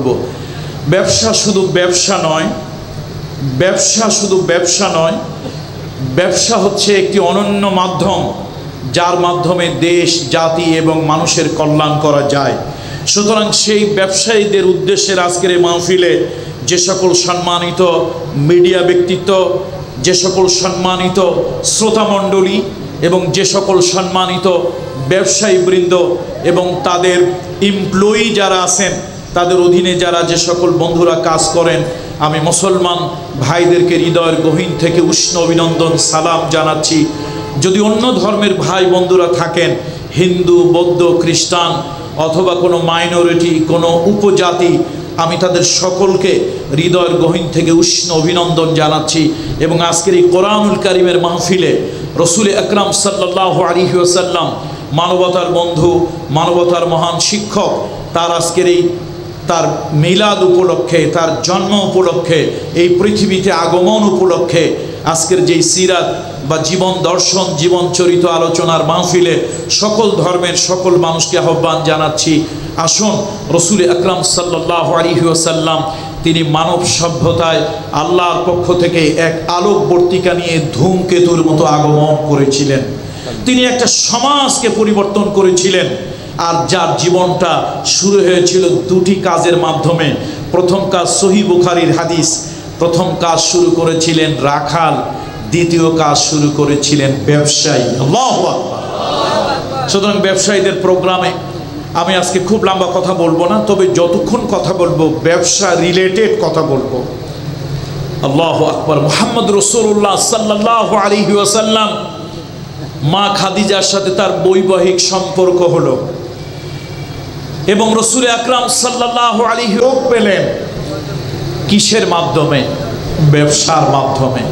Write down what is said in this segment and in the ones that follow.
বলবো। ব্যবসা শুধু ব্যবসা নয়, ব্যবসা শুধু ব্যবসা নয়, ব্যবসা হচ্ছে একটি অনন্য মাধ্যম যার মাধ্যমে দেশ, জাতি এবং মানুষের কল্যাণ করা যায়। সুতরাং সেই ব্যবসায়ীদের উদ্দেশ্যে আজকের এই মাহফিলে যে সকল সম্মানিত মিডিয়া ব্যক্তিত্ব, যে সকল সম্মানিত শ্রোতামণ্ডলী এবং যে সকল সম্মানিত ব্যবসায়ীবৃন্দ এবং তাদের এমপ্লয়ি যারা আছেন, তাদের অধীনে যারা যে সকল বন্ধুরা কাজ করেন, আমি মুসলমান ভাইদেরকে হৃদয়ের গহীন থেকে উষ্ণ অভিনন্দন সালাম জানাচ্ছি। যদি অন্য ধর্মের ভাই বন্ধুরা থাকেন, হিন্দু, বৌদ্ধ, খ্রিস্টান অথবা কোনো মাইনরিটি, কোনো উপজাতি, আমি তাদের সকলকে হৃদয়ের গহীন থেকে উষ্ণ অভিনন্দন জানাচ্ছি। এবং আজকের এই কোরআনুল কারীমের মাহফিলে রসুল আকরাম সাল্লাল্লাহু আলাইহি ওয়াসাল্লাম, মানবতার বন্ধু, মানবতার মহান শিক্ষক, তার আজকের এই তার মিলাদ উপলক্ষে, তার জন্ম উপলক্ষে, এই পৃথিবীতে আগমন উপলক্ষে আজকের যেই সিরাত বা জীবন দর্শন, জীবন চরিত আলোচনার মাহফিলে সকল ধর্মের সকল মানুষকে আহ্বান জানাচ্ছি, আসুন রসুল আকরাম সাল্লাল্লাহু আলাইহি ওয়াসাল্লাম তিনি মানব সভ্যতায় আল্লাহর পক্ষ থেকে এক আলোকবর্তিকা নিয়ে ধূমকেতুর মতো আগমন করেছিলেন। তিনি একটা সমাজকে পরিবর্তন করেছিলেন, আর যার জীবনটা শুরু হয়েছিল দুটি কাজের মাধ্যমে। প্রথম কাজ সহিহ বুখারীর হাদিস, প্রথম কাজ শুরু করেছিলেন রাখাল, দ্বিতীয় কাজ শুরু করেছিলেন ব্যবসায়ী। আল্লাহু আকবার। সুতরাং ব্যবসায়ীদের প্রোগ্রামে আমি আজকে খুব লম্বা কথা বলবো না, তবে যতক্ষণ কথা বলবো ব্যবসা রিলেটেড কথা বলবো। আল্লাহু আকবার। মুহাম্মদ রাসূলুল্লাহ সাল্লাল্লাহু আলাইহি ওয়াসাল্লাম মা খাদিজার সাথে তার বৈবাহিক সম্পর্ক হলো এবং রসুল আকরাম সাল্লাল্লাহু আলাইহি রোগ পেলেন। কিসের মাধ্যমে? ব্যবসার মাধ্যমে।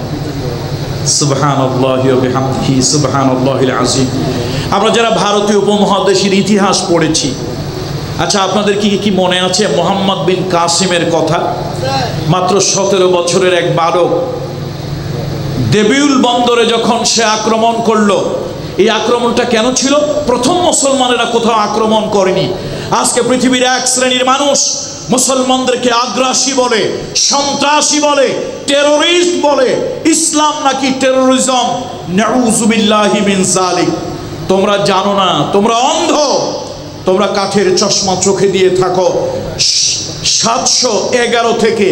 সুবহানাল্লাহি ওয়া বিহামদিহি সুবহানাল্লাহিল আযীম। আমরা যারা ভারতীয় উপমহাদেশের ইতিহাস পড়েছি, আচ্ছা আপনাদের কি মনে আছে মোহাম্মদ বিন কাসিমের কথা? মাত্র 17 বছরের এক বালক দেবিউল বন্দরে যখন সে আক্রমণ করলো, এই আক্রমণটা কেন ছিল? প্রথম মুসলমানেরা কোথাও আক্রমণ করেনি। আজকে পৃথিবীর এক শ্রেণীর মানুষ মুসলমানদেরকে আগ্রাসী বলে, সন্ত্রাসী বলে, টেরোরিস্ট বলে। ইসলাম নাকি টেরোরিজম? নাউযুবিল্লাহি মিন যালিক। তোমরা জানো না, তোমরা অন্ধ, তোমরা কাঠের চশমা চোখে দিয়ে থাকো। 711 থেকে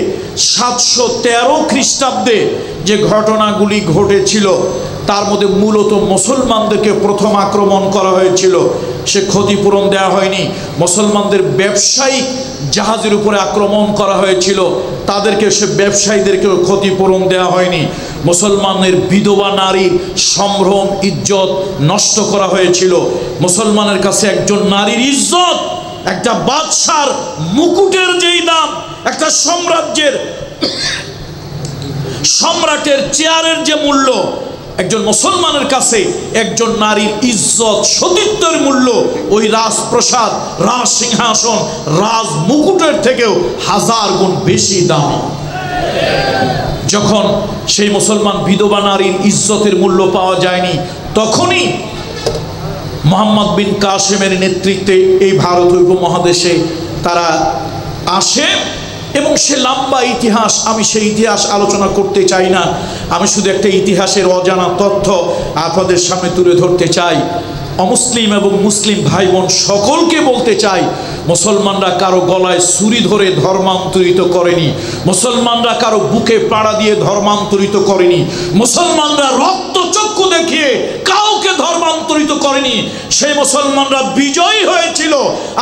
713 খ্রিস্টাব্দে যে ঘটনাগুলি ঘটেছিল তার মধ্যে মূলত মুসলমানদেরকে প্রথম আক্রমণ করা হয়েছিল, সে ক্ষতিপূরণ দেওয়া হয়নি। মুসলমানদের ব্যবসায়িক জাহাজের উপরে আক্রমণ করা হয়েছিল, তাদেরকে সে ব্যবসায়ীদেরকেও ক্ষতিপূরণ দেওয়া হয়নি। মুসলমানের বিধবা নারীর সম্ভ্রম, ইজ্জত নষ্ট করা হয়েছিল। মুসলমানের কাছে একজন নারীর ইজ্জত, একটা বাদশার মুকুটের যেই দাম, একটা সাম্রাজ্যের সম্রাটের চেয়ারের যে মূল্য, একজন মুসলমানের কাছে একজন নারীর ইজ্জত, সতীত্বের মূল্য ওই রাজপ্রসাদ, রাজ সিংহাসন, রাজ মুকুটের থেকেও 1000 গুণ বেশি দামি। যখন সেই মুসলমান বিধবা নারীর ইজ্জতের মূল্য পাওয়া যায়নি, তখনই মোহাম্মদ বিন কাসিমের নেতৃত্বে এই ভারত উপমহাদেশে তারা আসে এবং সে লম্বা ইতিহাস, আমি সেই ইতিহাস আলোচনা করতে চাই না। আমি শুধু একটা ইতিহাসের অজানা তথ্য আপনাদের সামনে তুলে ধরতে চাই। অমুসলিম এবং মুসলিম ভাই বোন সকলকে বলতে চাই, মুসলমানরা কারো গলায় ছুরি ধরে ধর্মান্তরিত করেনি, মুসলমানরা কারো বুকে পাড়া দিয়ে ধর্মান্তরিত করেনি, মুসলমানরা রক্তচক্ষু দেখিয়ে কাউকে ধর্মান্তরিত করেনি। সেই মুসলমানরা বিজয়ী হয়েছিল।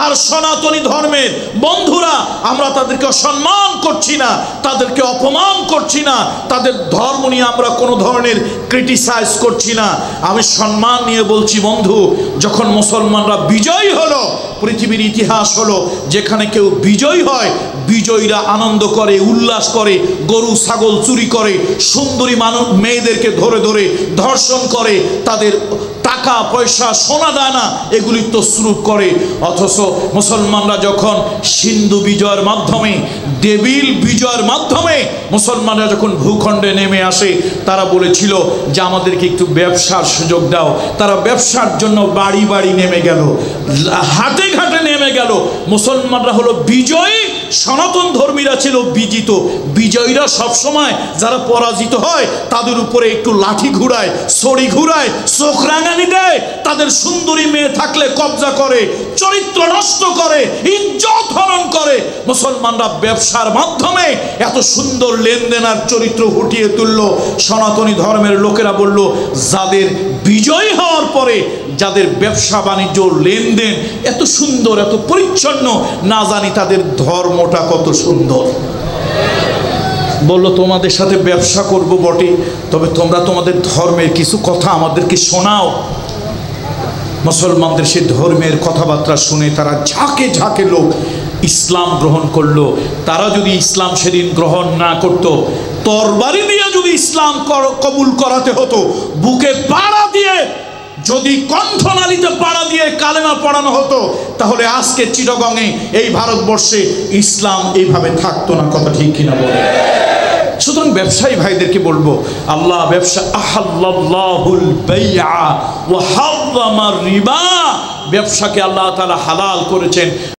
আর সনাতনী ধর্মের বন্ধুরা, আমরা তাদেরকে সম্মান করছি না, তাদেরকে অপমান করছি না, তাদের ধর্ম নিয়ে আমরা কোনো ধরনের ক্রিটিসাইজ করছি না। আমি সম্মান নিয়ে বলছি, বন্ধু, যখন মুসলমানরা বিজয়ী হলো, পৃথিবীর ইতিহাস হলো যেখানে কেউ বিজয়ী হয়, বিজয়ীরা আনন্দ করে, উল্লাস করে, গরু ছাগল চুরি করে, সুন্দরী মানুষ মেয়েদেরকে ধরে ধরে ধর্ষণ করে, তাদের টাকা পয়সা সোনা দানা এগুলি তসরুপ করে। অথচ মুসলমানরা যখন সিন্ধু বিজয়ের মাধ্যমে, দেবিল বিজয়ের মাধ্যমে মুসলমানরা যখন ভূখণ্ডে নেমে আসে, তারা বলেছিল যে আমাদেরকে একটু ব্যবসার সুযোগ দাও। তারা ব্যবসার জন্য বাড়ি বাড়ি নেমে গেল, হাটে ঘাটে নেমে গেল। মুসলমানরা হলো বিজয়ী সনাতন ধর্মীরা ছিল বিজিত। বিজয়ীরা সবসময় যারা পরাজিত হয় তাদের উপরে একটু লাঠি ঘুরায়, ছড়ি ঘুরায়, চোখ রাঙানি দেয়, তাদের সুন্দরী মেয়ে থাকলে কবজা করে, চরিত্র নষ্ট করে, ইজ্জত হরণ করে। মুসলমানরা ব্যবসার মাধ্যমে এত সুন্দর লেনদেন আর চরিত্র ফুটিয়ে তুলল। সনাতনী ধর্মের লোকেরা বলল, যাদের বিজয় হওয়ার পরে যাদের ব্যবসা বাণিজ্য লেনদেন এত সুন্দর, এত পরিচ্ছন্ন, না জানি তাদের ধর্মটা কত সুন্দর। বলল, তোমাদের সাথে ব্যবসা করব বটে, তবে তোমরা তোমাদের ধর্মের কিছু কথা আমাদেরকে শোনাও। মুসলমানদের সেই ধর্মের কথাবার্তা শুনে তারা ঝাঁকে ঝাঁকে লোক ইসলাম গ্রহণ করলো। তারা যদি ইসলাম সেদিন গ্রহণ না করত, তরবারি দিয়ে যদি ইসলাম কবুল করাতে হতো, বুকে পাড়া দিয়ে, যদি কণ্ঠনালীতে পাড়া দিয়ে কালেমা পড়ানো হতো, তাহলে আজকে চিটাগংয়ে এই ভারতবর্ষে ইসলাম এইভাবে থাকতো না। কথা ঠিক কিনা বলে? সুতরাং ব্যবসায়ী ভাইদেরকে বলবো, আল্লাহ ব্যবসা আহাল্লাল্লাহুল বাইআ ওয়া হারামার রিবা, ব্যবসাকে আল্লাহ তাআলা হালাল করেছেন।